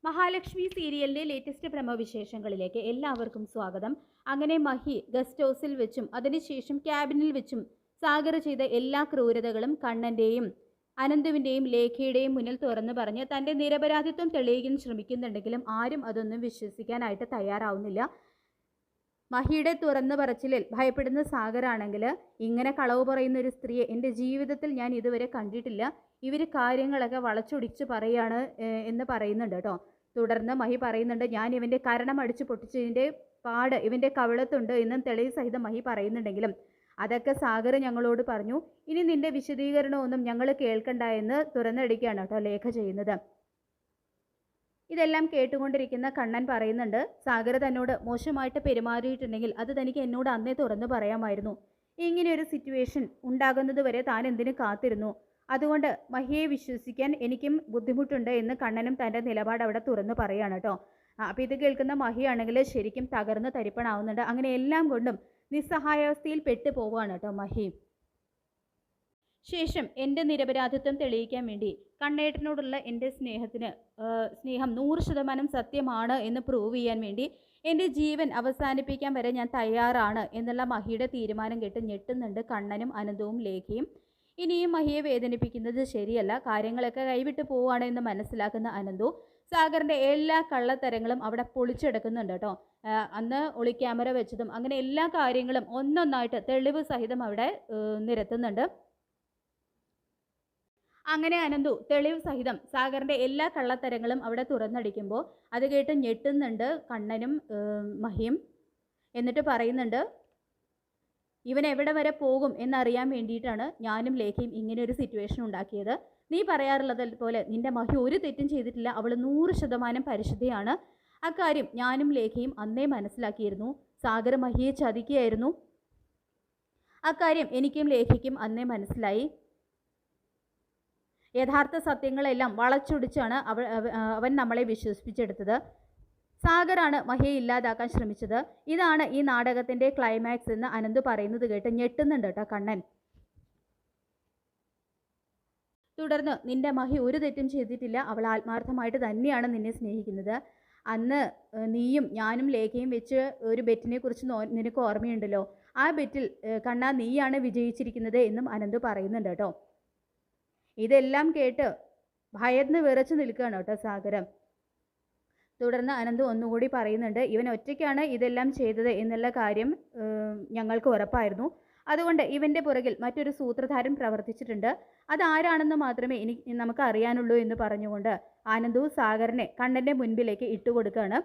മഹാലക്ഷ്മി സീരിയലിൻ്റെ ലേറ്റസ്റ്റ് പ്രമോവിശേഷങ്ങളിലേക്ക് എല്ലാവർക്കും സ്വാഗതം. അങ്ങനെ മഹി ഗസ്റ്റ് ഹൗസിൽ വെച്ചും അതിനുശേഷം ക്യാബിനിൽ വെച്ചും സാഗർ ചെയ്ത എല്ലാ ക്രൂരതകളും കണ്ണൻ്റെയും അനന്തുവിൻ്റെയും ലേഖയുടെയും മുന്നിൽ തുറന്നു പറഞ്ഞ് തൻ്റെ നിരപരാധിത്വം തെളിയിക്കാൻ ശ്രമിക്കുന്നുണ്ടെങ്കിലും ആരും അതൊന്നും വിശ്വസിക്കാനായിട്ട് തയ്യാറാവുന്നില്ല. മഹിയുടെ തുറന്നു പറച്ചിലിൽ ഭയപ്പെടുന്ന സാഗറാണെങ്കിൽ ഇങ്ങനെ കളവ് പറയുന്ന ഒരു സ്ത്രീയെ എൻ്റെ ജീവിതത്തിൽ ഞാൻ ഇതുവരെ കണ്ടിട്ടില്ല, ഇവർ കാര്യങ്ങളൊക്കെ വളച്ചൊടിച്ച് പറയാണ് എന്ന് പറയുന്നുണ്ട് കേട്ടോ. തുടർന്ന് മഹി പറയുന്നുണ്ട്, ഞാൻ ഇവൻ്റെ കരണം അടിച്ച് പൊട്ടിച്ചതിൻ്റെ പാട് ഇവൻ്റെ കവിളത്തുണ്ട് എന്നും തെളിവ് സഹിതം മഹി പറയുന്നുണ്ടെങ്കിലും അതൊക്കെ സാഗർ ഞങ്ങളോട് പറഞ്ഞു, ഇനി നിൻ്റെ വിശദീകരണമൊന്നും ഞങ്ങൾ കേൾക്കണ്ട എന്ന് തുറന്നടിക്കുകയാണ് കേട്ടോ ലേഖ ചെയ്യുന്നത്. ഇതെല്ലാം കേട്ടുകൊണ്ടിരിക്കുന്ന കണ്ണൻ പറയുന്നുണ്ട്, സാഗർ തന്നോട് മോശമായിട്ട് പെരുമാറിയിട്ടുണ്ടെങ്കിൽ അത് തനിക്ക് എന്നോട് അന്നേ തുറന്നു പറയാമായിരുന്നു. ഇങ്ങനെയൊരു സിറ്റുവേഷൻ ഉണ്ടാകുന്നത് വരെ താൻ എന്തിനു കാത്തിരുന്നു? അതുകൊണ്ട് മഹിയെ വിശ്വസിക്കാൻ എനിക്കും ബുദ്ധിമുട്ടുണ്ട് എന്ന് കണ്ണനും തൻ്റെ നിലപാട് അവിടെ തുറന്നു പറയുകയാണ് കേട്ടോ. അപ്പോൾ ഇത് കേൾക്കുന്ന മഹിയാണെങ്കിൽ ശരിക്കും തകർന്ന് തരിപ്പണാവുന്നുണ്ട്. അങ്ങനെ എല്ലാം കൊണ്ടും നിസ്സഹായാവസ്ഥയിൽ പെട്ടു പോവുകയാണ് കേട്ടോ മഹി. ശേഷം എൻ്റെ നിരപരാധിത്വം തെളിയിക്കാൻ വേണ്ടി കണ്ണേട്ടനോടുള്ള എൻ്റെ സ്നേഹം 100% സത്യമാണ് എന്ന് പ്രൂവ് ചെയ്യാൻ വേണ്ടി എൻ്റെ ജീവൻ അവസാനിപ്പിക്കാൻ വരെ ഞാൻ തയ്യാറാണ് എന്നുള്ള മഹിയുടെ തീരുമാനം കേട്ട് ഞെട്ടുന്നുണ്ട് കണ്ണനും അനന്തവും ലേഖയും. ഇനിയും മഹിയെ വേദനിപ്പിക്കുന്നത് ശരിയല്ല, കാര്യങ്ങളൊക്കെ കൈവിട്ട് പോവുകയാണ് എന്ന് മനസ്സിലാക്കുന്ന അനന്തു സാഗറിൻ്റെ എല്ലാ കള്ളത്തരങ്ങളും അവിടെ പൊളിച്ചെടുക്കുന്നുണ്ട് കേട്ടോ. അന്ന് ഒളിക്യാമറ വെച്ചതും അങ്ങനെ എല്ലാ കാര്യങ്ങളും ഒന്നൊന്നായിട്ട് തെളിവ് സഹിതം അവിടെ നിരത്തുന്നുണ്ട്. അങ്ങനെ അനന്തു തെളിവ് സഹിതം സാഗറിൻ്റെ എല്ലാ കള്ളത്തരങ്ങളും അവിടെ തുറന്നടിക്കുമ്പോൾ അത് കേട്ട് ഞെട്ടുന്നുണ്ട് കണ്ണനും മഹിയും. എന്നിട്ട് പറയുന്നുണ്ട്, ഇവൻ എവിടെ വരെ പോകും എന്നറിയാൻ വേണ്ടിയിട്ടാണ് ഞാനും ലേഖയും ഇങ്ങനെ ഒരു സിറ്റുവേഷൻ ഉണ്ടാക്കിയത്. നീ പറയാറുള്ളത് പോലെ നിൻ്റെ മഹി ഒരു തെറ്റും ചെയ്തിട്ടില്ല, അവൾ 100% പരിശുദ്ധയാണ്. അക്കാര്യം ഞാനും ലേഖയും അന്നേ മനസ്സിലാക്കിയിരുന്നു. സാഗർ മഹിയെ ചതിക്കുകയായിരുന്നു, അക്കാര്യം എനിക്കും ലേഖയ്ക്കും അന്നേ മനസ്സിലായി. യഥാർത്ഥ സത്യങ്ങളെല്ലാം വളച്ചൊടിച്ചാണ് അവൻ നമ്മളെ വിശ്വസിപ്പിച്ചെടുത്തത്. സാഗറാണ് മഹിയെ ഇല്ലാതാക്കാൻ ശ്രമിച്ചത്. ഇതാണ് ഈ നാടകത്തിൻ്റെ ക്ലൈമാക്സ് എന്ന് അനന്ത് പറയുന്നത് കേട്ട് ഞെട്ടുന്നുണ്ട് കേട്ടോ കണ്ണൻ. തുടർന്ന് നിൻ്റെ മഹി ഒരു തെറ്റും ചെയ്തിട്ടില്ല, അവൾ ആത്മാർത്ഥമായിട്ട് തന്നെയാണ് നിന്നെ സ്നേഹിക്കുന്നത്. അന്ന് നീയും ഞാനും ലേഖയും വെച്ച് ഒരു ബെറ്റിനെ കുറിച്ച് നിനക്ക് ഓർമ്മയുണ്ടല്ലോ, ആ ബെറ്റിൽ കണ്ണാ നീയാണ് വിജയിച്ചിരിക്കുന്നത് എന്നും അനന്ത് പറയുന്നുണ്ട് കേട്ടോ. ഇതെല്ലാം കേട്ട് ഭയന്ന് വിറച്ച് നിൽക്കുകയാണ് കേട്ടോ സാഗരം. തുടർന്ന് അനന്ത് ഒന്നുകൂടി പറയുന്നുണ്ട്, ഇവൻ ഒറ്റയ്ക്കാണ് ഇതെല്ലാം ചെയ്തത് എന്നുള്ള കാര്യം ഞങ്ങൾക്ക് ഉറപ്പായിരുന്നു. അതുകൊണ്ട് ഇവൻ്റെ പുറകിൽ മറ്റൊരു സൂത്രധാരൻ പ്രവർത്തിച്ചിട്ടുണ്ട്, അതാരാണെന്ന് മാത്രമേ നമുക്ക് അറിയാനുള്ളൂ എന്ന് പറഞ്ഞുകൊണ്ട് ആനന്ദു സാഗറിനെ കണ്ണൻ്റെ മുൻപിലേക്ക് ഇട്ടുകൊടുക്കുകയാണ്.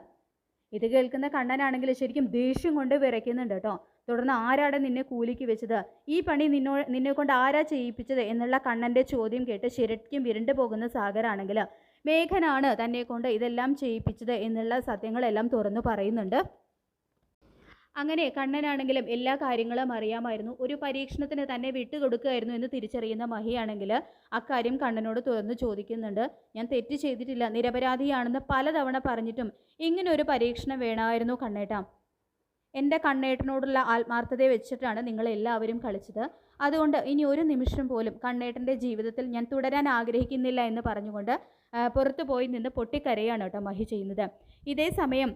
ഇത് കേൾക്കുന്ന കണ്ണനാണെങ്കിൽ ശരിക്കും ദേഷ്യം കൊണ്ട് വിറയ്ക്കുന്നുണ്ട് കേട്ടോ. തുടർന്ന് ആരാടെ നിന്നെ കൂലിക്ക് വെച്ചത്, ഈ പണി നിന്നെ കൊണ്ട് ആരാ ചെയ്യിപ്പിച്ചത് എന്നുള്ള കണ്ണൻ്റെ ചോദ്യം കേട്ട് ശരിക്കും വിരണ്ടു പോകുന്ന സാഗറാണെങ്കിൽ മേഘനാണ് തന്നെ കൊണ്ട് ഇതെല്ലാം ചെയ്യിപ്പിച്ചത് എന്നുള്ള സത്യങ്ങളെല്ലാം തുറന്നു പറയുന്നുണ്ട്. അങ്ങനെ കണ്ണനാണെങ്കിലും എല്ലാ കാര്യങ്ങളും അറിയാമായിരുന്നു. ഒരു പരീക്ഷണത്തിന് തന്നെ വിട്ടുകൊടുക്കുകയായിരുന്നു എന്ന് തിരിച്ചറിയുന്ന മഹിയാണെങ്കിൽ അക്കാര്യം കണ്ണനോട് തുറന്നു ചോദിക്കുന്നുണ്ട്. ഞാൻ തെറ്റ് ചെയ്തിട്ടില്ല, നിരപരാധിയാണെന്ന് പലതവണ പറഞ്ഞിട്ടും ഇങ്ങനെ ഒരു പരീക്ഷണം വേണമായിരുന്നു കണ്ണേട്ടാ. എൻ്റെ കണ്ണേട്ടനോടുള്ള ആത്മാർത്ഥതയെ വെച്ചിട്ടാണ് നിങ്ങളെല്ലാവരും കളിച്ചത്. അതുകൊണ്ട് ഇനി ഒരു നിമിഷം പോലും കണ്ണേട്ടൻ്റെ ജീവിതത്തിൽ ഞാൻ തുടരാൻ ആഗ്രഹിക്കുന്നില്ല എന്ന് പറഞ്ഞുകൊണ്ട് പുറത്തു പോയി നിന്ന് പൊട്ടിക്കരയാണ് കേട്ടോ മഹി ചെയ്യുന്നത്. ഇതേ സമയം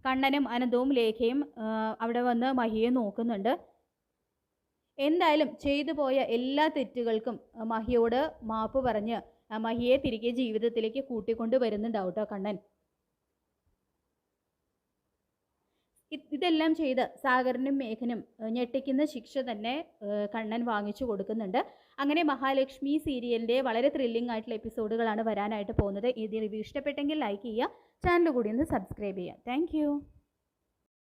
കണ്ണനും അനന്തവും ലേഖയും അവിടെ വന്ന് മഹിയെ നോക്കുന്നുണ്ട്. എന്തായാലും ചെയ്തു പോയ എല്ലാ തെറ്റുകൾക്കും മഹിയോട് മാപ്പ് പറഞ്ഞ് മഹിയെ തിരികെ ജീവിതത്തിലേക്ക് കൂട്ടിക്കൊണ്ട് വരുന്നുണ്ടാവും കേട്ടോ കണ്ണൻ. ഇതെല്ലാം ചെയ്ത് സാഗറിനും മേഘനും ഞെട്ടിക്കുന്ന ശിക്ഷ തന്നെ കണ്ണൻ വാങ്ങിച്ചു കൊടുക്കുന്നുണ്ട്. അങ്ങനെ മഹാലക്ഷ്മി സീരിയലിൻ്റെ വളരെ ത്രില്ലിംഗ് ആയിട്ടുള്ള എപ്പിസോഡുകളാണ് വരാനായിട്ട് പോകുന്നത്. ഇത് റിവ്യൂ ഇഷ്ടപ്പെട്ടെങ്കിൽ ലൈക്ക് ചെയ്യുക, ചാനൽ കൂടി ഒന്ന് സബ്സ്ക്രൈബ് ചെയ്യുക. താങ്ക്